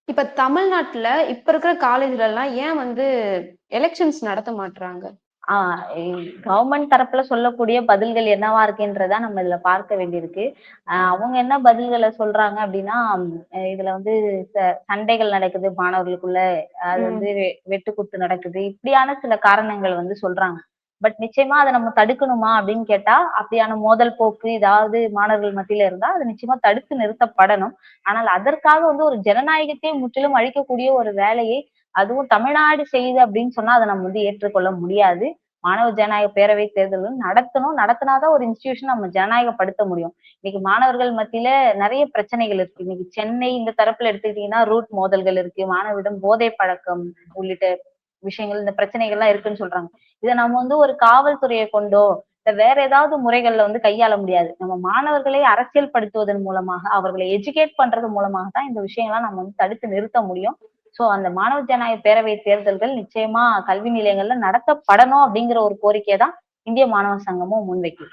இப்ப தமிழ்நாட்டுல இப்ப இருக்கிற காலேஜ்லலாம் ஏன் வந்து எலக்ஷன்ஸ் நடத்த மாட்றாங்க? ஆ கவர்மெண்ட் தரப்புல சொல்லக்கூடிய பதில்கள் என்னவா இருக்குன்றத நம்ம இதுல பார்க்க வேண்டியிருக்கு. அவங்க என்ன பதில்கள சொல்றாங்க அப்டின்னா, இதுல வந்து சண்டைகள் நடக்குது மாணவர்களுக்குள்ள. அது வந்து ம். வெட்டுக்குத்து நடக்குது. இப்படியான சில காரணங்கள் வந்து சொல்றாங்க. பட் நிச்சயமா அத நம்ம தடுக்கணுமா அப்படின்னு கேட்டா, அப்படியான மோதல் போக்கு ஏதாவது மாணவர்கள் மத்தியில இருந்தா, அது நிச்சயமா தடுத்து நிறுத்தப்படணும். ஆனால் அதற்காக வந்து ஒரு ஜனநாயகத்தையே முற்றிலும் அழிக்கக்கூடிய ஒரு வேலையை, அதுவும் தமிழ்நாடு செய்யுது அப்படின்னு சொன்னா, அத நம்ம வந்து ஏற்றுக்கொள்ள முடியாது. மாணவர் ஜனநாயக பேரவை தேர்தல்கள் நடத்தணும். நடத்தினா தான் ஒரு இன்ஸ்டிடியூஷன் நம்ம ஜனநாயகப்படுத்த முடியும். இன்னைக்கு மாணவர்கள் மத்தியில நெறைய பிரச்சனைகள் இருக்கு. இன்னைக்கு சென்னை இந்த தரப்புல எடுத்துக்கிட்டீங்கன்னா, ரூட் மோதல்கள் இருக்கு. மாணவரிடம் போதை பழக்கம் உள்ளிட்ட விஷயங்கள், இந்த பிரச்சனைகள்லாம் இருக்குன்னு சொல்றாங்க. இத நம்ம வந்து ஒரு காவல்துறைய கொண்டோ, இல்ல வேற ஏதாவது முறைகள்ல வந்து கையாள முடியாது. நம்ம மாணவர்களை அரசியல் படுத்துவதன் மூலமாக, அவர்களை எஜுகேட் பண்றது மூலமாக தான் இந்த விஷயங்கள்லாம் நம்ம வந்து தடுத்து நிறுத்த முடியும். சோ அந்த மாணவர் ஜனநாயக பேரவை தேர்தல்கள் நிச்சயமா கல்வி நிலையங்கள்ல நடத்தப்படணும் அப்படிங்கிற ஒரு கோரிக்கைய தான் இந்திய மாணவர் சங்கமும் முன்வைக்குது.